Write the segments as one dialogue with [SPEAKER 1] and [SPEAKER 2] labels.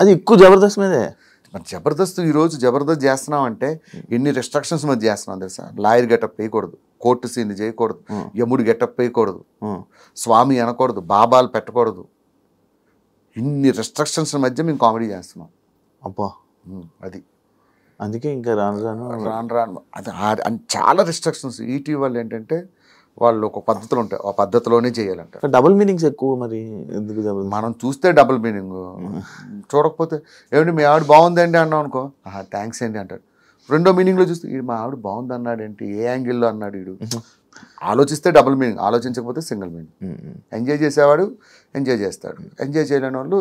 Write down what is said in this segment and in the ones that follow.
[SPEAKER 1] అది ఎక్కువ జబర్దస్త్ మీదే.
[SPEAKER 2] మరి జబర్దస్త్ ఈరోజు జబర్దస్త్ చేస్తున్నాం అంటే ఎన్ని రెస్ట్రిక్షన్స్ మధ్య చేస్తున్నాం తెలుసా? లాయర్ గెటప్ వేయకూడదు, కోర్టు సీన్ చేయకూడదు, యముడు గెటప్ వేయకూడదు, స్వామి అనకూడదు, బాబాలు పెట్టకూడదు. ఇన్ని రెస్ట్రిక్షన్స్ మధ్య మేము కామెడీ చేస్తున్నాం.
[SPEAKER 1] అబ్బా
[SPEAKER 2] అది
[SPEAKER 1] అందుకే ఇంకా రాను
[SPEAKER 2] అది చాలా రెస్ట్రిక్షన్స్. ఈటీవీ వాళ్ళు ఏంటంటే వాళ్ళు ఒక పద్ధతులు ఉంటాయి, ఆ పద్ధతిలోనే చేయాలంట.
[SPEAKER 1] డబుల్ మీనింగ్స్ ఎక్కువ. మరి ఎందుకు
[SPEAKER 2] మనం చూస్తే డబుల్ మీనింగ్, చూడకపోతే ఏమిటి మీ ఆవిడ బాగుందండి అన్నాం అనుకో, థ్యాంక్స్ అండి అంటాడు. రెండో మీనింగ్లో చూస్తే వీడు మా ఆవిడ బాగుంది అన్నాడు ఏంటి, ఏ యాంగిల్లో అన్నాడు వీడు. ఆలోచిస్తే డబుల్ మీనింగ్, ఆలోచించకపోతే సింగిల్ మీనింగ్. ఎంజాయ్ చేసేవాడు ఎంజాయ్ చేస్తాడు, ఎంజాయ్ చేయలేని వాళ్ళు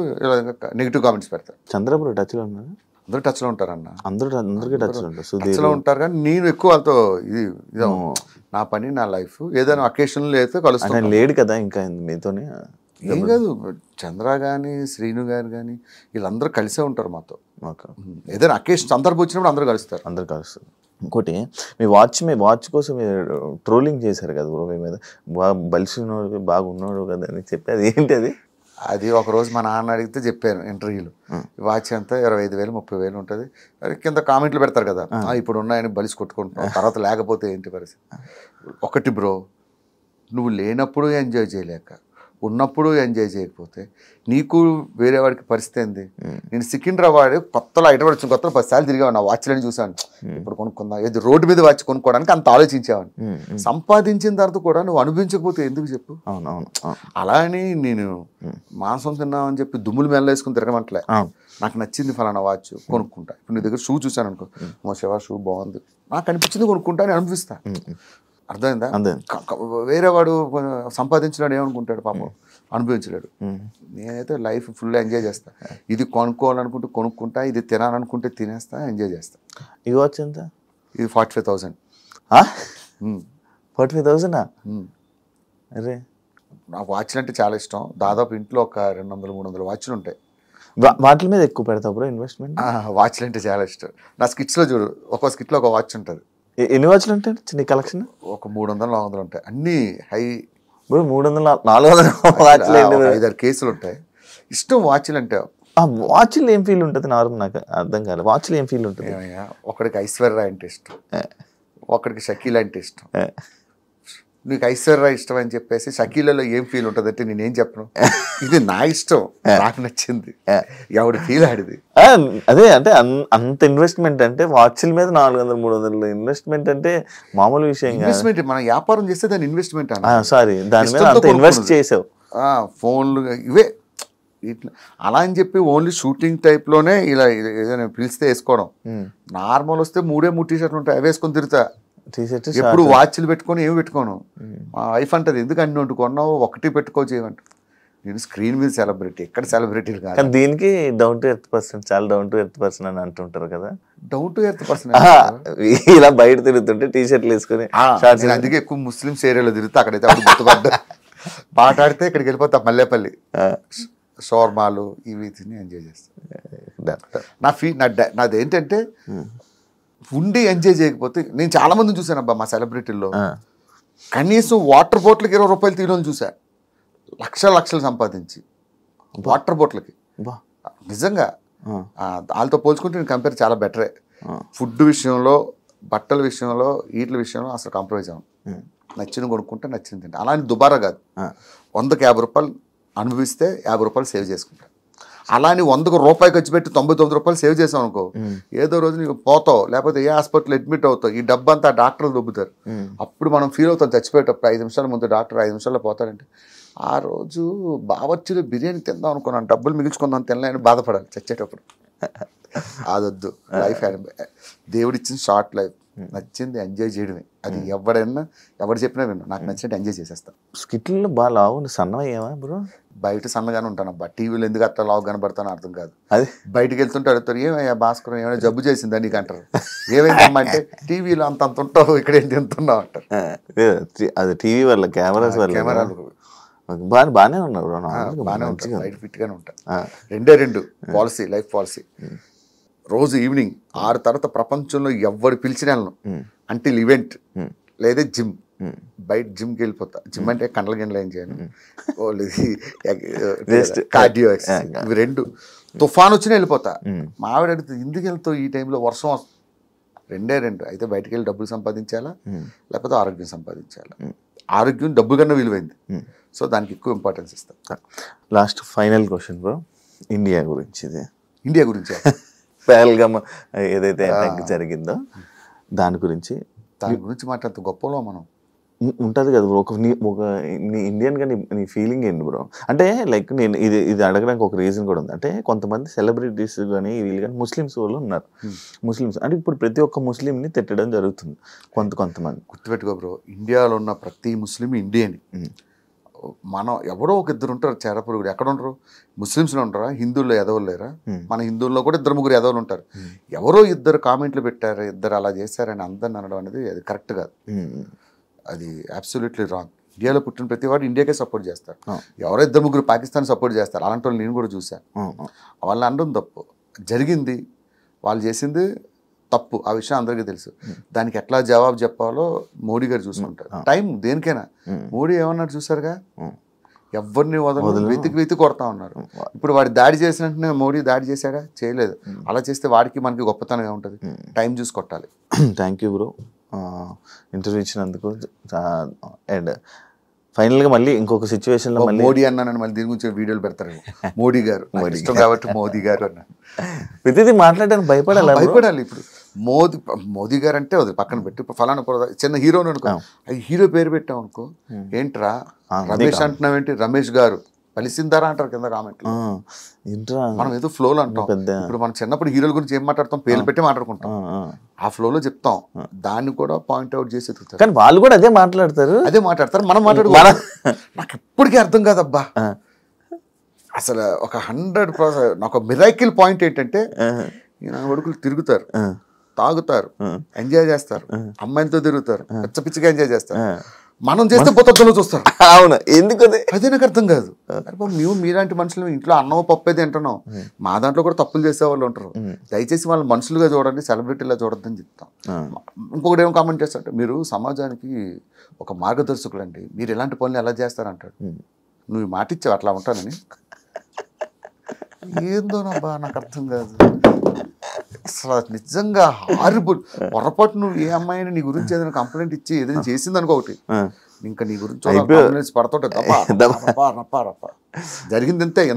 [SPEAKER 2] నెగిటివ్ కామెంట్స్ పెడతారు.
[SPEAKER 1] చంద్రబాబు టచ్లో ఉన్నారు,
[SPEAKER 2] అందరూ టచ్లో ఉంటారన్న,
[SPEAKER 1] అందరికీ
[SPEAKER 2] టచ్లో ఉంటారు. కానీ నేను ఎక్కువ వాళ్ళతో ఇది నా పని నా లైఫ్, ఏదైనా అకేషన్లో అయితే కలుస్తాను.
[SPEAKER 1] లేడు కదా ఇంకా మీతోనే.
[SPEAKER 2] ఏం కాదు, చంద్ర కానీ శ్రీను గారు కానీ వీళ్ళందరూ కలిసే ఉంటారు మాతో. ఏదైనా అకేషన్ సందర్భం వచ్చినప్పుడు అందరూ కలుస్తారు.
[SPEAKER 1] ఇంకోటి మీ వాచ్ కోసం ట్రోలింగ్ చేశారు కదా బ్రో, మీ మీద బలిసి ఉన్నాడు బాగున్నాడు కదా అని చెప్పి, అది ఏంటి అది?
[SPEAKER 2] అది ఒకరోజు మా నాన్న అడిగితే చెప్పాను ఇంటర్వ్యూలో, వాచ్ ఎంత 25,000 30,000 ఉంటుంది. కింద కామెంట్లు పెడతారు కదా, ఇప్పుడు ఉన్నాయని బలిసి కొట్టుకుంటున్నాం, తర్వాత లేకపోతే ఏంటి పరిస్థితి. ఒకటి బ్రో, నువ్వు లేనప్పుడు ఎంజాయ్ చేయలేక ఉన్నప్పుడు ఎంజాయ్ చేయకపోతే నీకు వేరే వాడికి పరిస్థితి ఏంది? నేను సికింద్రాబాద్ కొత్తలో హైదరాబాద్ వచ్చిన కొత్తలో 10 సార్లు తిరిగాను, నా వాచ్లని చూసాను. ఇప్పుడు కొనుక్కుందా, ఏది రోడ్డు మీద వాచ్ కొనుక్కోవడానికి అంత ఆలోచించేవాడిని. సంపాదించిన తర్వాత కూడా నువ్వు అనుభవించకపోతే ఎందుకు చెప్పు? అలా అని నేను మాంసం తిన్నామని చెప్పి దుమ్ములు మెల్లేసుకుని తిరగమంటలే. నాకు నచ్చింది ఫలానా వాచ్ కొనుక్కుంటా. ఇప్పుడు నీ దగ్గర షూ చూసాను అనుకో, మా శివ షూ బాగుంది, నాకు అనిపించింది కొనుక్కుంటా అని అనిపిస్తా. అర్థమైందా? వేరే వాడు సంపాదించలేడు, ఏమనుకుంటాడు పాపం, అనుభవించలేడు. నేనైతే లైఫ్ ఫుల్ ఎంజాయ్ చేస్తా. ఇది కొనుక్కోవాలనుకుంటే కొనుక్కుంటా, ఇది తినాలనుకుంటే తినేస్తా, ఎంజాయ్ చేస్తా.
[SPEAKER 1] ఈ వాచ్ ఎంత?
[SPEAKER 2] ఇది 45,000.
[SPEAKER 1] 45,000? అరే,
[SPEAKER 2] నాకు వాచ్లు అంటే చాలా ఇష్టం. దాదాపు ఇంట్లో ఒక 200-300 వాచ్లు ఉంటాయి.
[SPEAKER 1] వాటి మీద ఎక్కువ పెడతావు బ్రో ఇన్వెస్ట్మెంట్?
[SPEAKER 2] వాచ్లు అంటే చాలా ఇష్టం. నా స్కిట్స్లో చూడు, ఒక్కో స్కిట్లో ఒక వాచ్ ఉంటుంది.
[SPEAKER 1] ఎన్ని వాచ్లు ఉంటాయి చిన్న కలెక్షన్?
[SPEAKER 2] ఒక 300-400 ఉంటాయి, అన్ని హై.
[SPEAKER 1] 300-400 వాచ్లు
[SPEAKER 2] 5-6 కేసులు ఉంటాయి. ఇష్టం వాచ్లు అంటే.
[SPEAKER 1] వాచ్లు ఏం ఫీల్ ఉంటుంది? నార్మల్ నాకు అర్థం కాదు, వాచ్లు ఏం ఫీల్ ఉంటుంది?
[SPEAKER 2] ఒకడికి ఐశ్వర్య అంటే ఇష్టం, ఒకడికి షకీల్ అంటే ఇష్టం. నీకు ఐశ్వర్య ఇష్టం అని చెప్పేసి షకీలలో ఏం ఫీల్ ఉంటుంది అంటే నేనేం చెప్పను, ఇది నా ఇష్టం, నాకు నచ్చింది, ఎవడి ఫీల్ ఆడిది.
[SPEAKER 1] అదే అంటే అంత ఇన్వెస్ట్మెంట్ అంటే వాచ్ల మీద 400-300 ఇన్వెస్ట్మెంట్ అంటే మామూలు విషయం.
[SPEAKER 2] ఇన్వెస్ట్మెంట్ మనం వ్యాపారం చేస్తే దాని ఇన్వెస్ట్మెంట్
[SPEAKER 1] సారీ, దాని మీద అంత ఇన్వెస్ట్ చేసావు.
[SPEAKER 2] ఫోన్లు ఇవే ఇట్లా అలా అని చెప్పి ఓన్లీ షూటింగ్ టైప్లోనే ఇలా ఏదైనా పిలిస్తే వేసుకోవడం. నార్మల్ వస్తే 3 టీ-షర్ట్లు ఉంటాయి, అవి వేసుకొని తిరుగుతా. ఎప్పుడు వాచ్లు పెట్టుకొని ఏమి పెట్టుకోను. మా వైఫ్ అంటది, ఎందుకు అన్ని వండుకున్నావు, ఒకటి పెట్టుకోవచ్చు ఏమంట. నేను స్క్రీన్ మీద సెలబ్రిటీ, ఎక్కడ సెలబ్రిటీలు కాదు.
[SPEAKER 1] దీనికి డౌన్ టు ఎర్త్ పర్సన్, చాలా డౌన్ టు ఎర్త్ పర్సన్ అని అంటుంటారు కదా.
[SPEAKER 2] డౌన్ టు ఎర్త్ పర్సన్
[SPEAKER 1] ఇలా బయట తిరుగుతుంటే టీ-షర్ట్లు వేసుకొని,
[SPEAKER 2] అందుకే ఎక్కువ ముస్లిమ్స్ ఏరియాలో తిరుగుతా. అక్కడైతే అప్పుడు గుర్తుపడ్డా, పాట ఆడితే ఇక్కడికి వెళ్ళిపోతా, మల్లేపల్లి షోర్మాలు ఇవి తిని ఎంజాయ్ చేస్తా. నాది ఏంటంటే ఉండి ఎంజాయ్ చేయకపోతే, నేను చాలా మందిని చూసాను అబ్బా మా సెలబ్రిటీల్లో, కనీసం వాటర్ బాటిల్కి 20 రూపాయలు తీయడం చూసా, లక్షలు సంపాదించి వాటర్ బాటిల్కి. నిజంగా వాళ్ళతో పోల్చుకుంటే నేను కంపేర్ చాలా బెటరే. ఫుడ్ విషయంలో, బట్టల విషయంలో, వీటి విషయంలో అసలు కాంప్రమైజ్ అవ్వను. నచ్చింది కొనుక్కుంటే నచ్చింది తింటే. అలా అని దుబారా కాదు, 100కి 50 రూపాయలు అనుభవిస్తే 50 రూపాయలు సేవ్ చేసుకుంటా. అలా అని 100కు రూపాయి ఖర్చు పెట్టి 99 రూపాయలు సేవ్ చేసావు అనుకో, ఏదో రోజు నీకు పోతావు, లేకపోతే ఏ హాస్పిటల్ అడ్మిట్ అవుతావు, ఈ డబ్బంతా డాక్టర్లు దొబ్బుతారు. అప్పుడు మనం ఫీల్ అవుతాం, చచ్చిపోయేటప్పుడు 5 నిమిషాల ముందు డాక్టర్ 5 నిమిషాల్లో పోతాడంటే, ఆ రోజు బావర్చిలో బిర్యానీ తిందాం అనుకున్నాను, డబ్బులు మిగిల్చుకుందాం తినలేని బాధపడాలి చచ్చేటప్పుడు. అదొద్దు. లైఫ్ దేవుడిచ్చిన షార్ట్ లైఫ్, నచ్చింది ఎంజాయ్ చేయడమే. అది ఎవరు చెప్పినా విన్నా, నాకు నచ్చినట్టు ఎంజాయ్ చేసేస్తా.
[SPEAKER 1] స్కిట్లో బాగా లావు సన్నమయ్యావా బ్రో?
[SPEAKER 2] బయట సన్నగానే ఉంటాను అబ్బా, టీవీలో ఎందుకు అట్లా లావు కనబడతానో అర్థం కాదు. అది బయటకు వెళ్తుంటే అడుగుతారు, ఏమయ్యా భాస్కర్ ఏమైనా జబ్బు చేసిందా నీకు అంటారు. ఏమైందమ్మా అంటే, టీవీలో అంత ఉంటావు, ఇక్కడ ఏంటి తింటున్నావు అంటారు.
[SPEAKER 1] అది టీవీ వల్ల, కెమెరాస్ వల్ల. కెమెరాలు బాగానే ఉన్నారు,
[SPEAKER 2] బాగానే ఉంటాను, బయట ఫిట్గానే ఉంటాను. 2 పాలసీ, లైఫ్ పాలసీ. రోజు ఈవినింగ్ 6 తర్వాత ప్రపంచంలో ఎవరు పిలిచిన అంటిల్ ఈవెంట్ లేదా జిమ్, బయట జిమ్కి వెళ్ళిపోతా. జిమ్ అంటే కండల గిండలు ఏం చేయను, కార్డియో ఎక్సర్సైజ్, ఇవి 2. తుఫాన్ వచ్చినా వెళ్ళిపోతా. మా ఆవిడ అడుగుతుంది ఎందుకు వెళ్తావు ఈ టైంలో, వర్షం వస్తుంది. రెండే రెండు, అయితే బయటికి వెళ్ళి డబ్బులు సంపాదించాలా లేకపోతే ఆరోగ్యం సంపాదించాలా. ఆరోగ్యం డబ్బు కన్నా విలువైంది, సో దానికి ఎక్కువ ఇంపార్టెన్స్ ఇస్తాం.
[SPEAKER 1] Last final question bro, India గురించి.
[SPEAKER 2] ఇండియా గురించి
[SPEAKER 1] పహల్గామ్ ఏదైతే అటాక్ జరిగిందో దాని గురించి
[SPEAKER 2] మాట్లాడుతూ గొప్పలో మనం
[SPEAKER 1] ఉంటుంది కదా బ్రో. ఒక నీ ఇండియన్గా నీ ఫీలింగ్ ఏంటి బ్రో? అంటే లైక్ నేను ఇది అడగడానికి ఒక రీజన్ కూడా ఉంది. అంటే కొంతమంది సెలబ్రిటీస్ కానీ వీళ్ళు కానీ ముస్లిమ్స్ వాళ్ళు ఉన్నారు. ముస్లిమ్స్ అంటే ఇప్పుడు ప్రతి ఒక్క ముస్లింని తిట్టడం జరుగుతుంది కొంతమంది.
[SPEAKER 2] గుర్తుపెట్టుకో బ్రో, ఇండియాలో ఉన్న ప్రతి ముస్లిం ఇండియన్. మనం ఎవరో ఒక ఇద్దరు ఉంటారు చేరపురుగుడు. ఎక్కడ ఉండరు? ముస్లిమ్స్లో ఉంటారా? హిందువుల్లో ఎదవలు లేరా? మన హిందువుల్లో కూడా 2-3 ఎదవలు ఉంటారు. ఎవరో ఇద్దరు కామెంట్లు పెట్టారు, ఇద్దరు అలా చేశారని అందరిని అనడం అనేది అది కరెక్ట్ కాదు. అది అబ్సల్యూట్లీ రాంగ్. ఇండియాలో పుట్టిన ప్రతి వాడు ఇండియాకే సపోర్ట్ చేస్తారు. ఎవరో 2-3 పాకిస్తాన్ సపోర్ట్ చేస్తారు. అలాంటి వాళ్ళు నేను కూడా చూశాను. వాళ్ళని అనడం తప్పు. జరిగింది, వాళ్ళు చేసింది తప్పు, ఆ విషయం అందరికీ తెలుసు. దానికి ఎట్లా జవాబు చెప్పాలో మోడీ గారు చూసుకుంటారు. టైం దేనికైనా. మోడీ ఏమన్నారు చూసారుగా, ఎవరిని వదలదు, వెతికి కొడతా ఉన్నారు. ఇప్పుడు వాడి దాడి చేసినట్టునే మోడీ దాడి చేశాడా? చేయలేదు. అలా చేస్తే వాడికి మనకి గొప్పతనంగా ఉంటుంది. టైం చూసి కొట్టాలి.
[SPEAKER 1] థ్యాంక్ యూ బ్రో, ఇంటర్వ్యూ ఇచ్చినందుకు. అండ్ ఫైనల్గా మళ్ళీ ఇంకొక సిచ్యువేషన్లో
[SPEAKER 2] మోడీ అన్నానని మళ్ళీ దీని గురించి వీడియోలు పెడతారు. మోడీ గారు ఇష్టం కాబట్టి మోదీ గారు అన్న
[SPEAKER 1] ప్రతిదీ మాట్లాడడానికి భయపడాలి.
[SPEAKER 2] ఇప్పుడు మోదీ గారు అంటే అది పక్కన పెట్టి, ఇప్పుడు ఫలానా చిన్న హీరోని అనుకో, హీరో పేరు పెట్టాం అనుకో, ఏంట్రా రమేష్ అంటున్నావేంటి, రమేష్ గారు పలిసిందారా అంటారు కింద కామెంట్. మనం ఏదో ఫ్లోలో అంటాం. ఇప్పుడు మనం చిన్నప్పుడు హీరోల గురించి ఏం మాట్లాడతాం, పేర్లు పెట్టి మాట్లాడుకుంటాం. ఆ ఫ్లోలో చెప్తాం, దాన్ని కూడా పాయింట్అవుట్ చేసి ఎదుగుతారు.
[SPEAKER 1] కానీ వాళ్ళు కూడా అదే మాట్లాడతారు.
[SPEAKER 2] మనం మాట్లాడుకో. నాకు ఎప్పటికీ అర్థం కాదబ్బా అసలు. ఒక 100% నాకు మిరాకిల్ పాయింట్ ఏంటంటే, ఈయన కొడుకులు తిరుగుతారు, తాగుతారు, ఎంజాయ్ చేస్తారు, అమ్మాయిలతో తిరుగుతారు, పిచ్చిగా ఎంజాయ్ చేస్తారు. మనం చేస్తే పొద్దులో చూస్తారు.
[SPEAKER 1] అవును, ఎందుకు
[SPEAKER 2] అదే నాకు అర్థం కాదు. మేము మీలాంటి మనుషులు ఇంట్లో అన్నం పప్పు తింటున్నాం, మా దాంట్లో కూడా తప్పులు చేసే వాళ్ళు ఉంటారు. దయచేసి వాళ్ళు మనుషులుగా చూడండి, సెలబ్రిటీలా చూడొద్దని చెప్తాం. ఇంకొకటి ఏమో కామెంట్ చేస్తారంటే, మీరు సమాజానికి ఒక మార్గదర్శకులు అండి, మీరు ఎలాంటి పనులు ఎలా చేస్తారంటాడు. నువ్వు మాట ఇచ్చావు అట్లా ఉంటానని. ఏందోనబ్బా నాకు అర్థం కాదు అసలు. నిజంగా హారిబుల్. పొరపాటు నువ్వు ఏ అమ్మాయిని నీ గురించి ఏదైనా కంప్లైంట్ ఇచ్చి ఏదైనా చేసింది అనుకో, ఒకటి ఇంకా నీ గురించి పడుతుంటే రప్ప జరిగింది అంతే.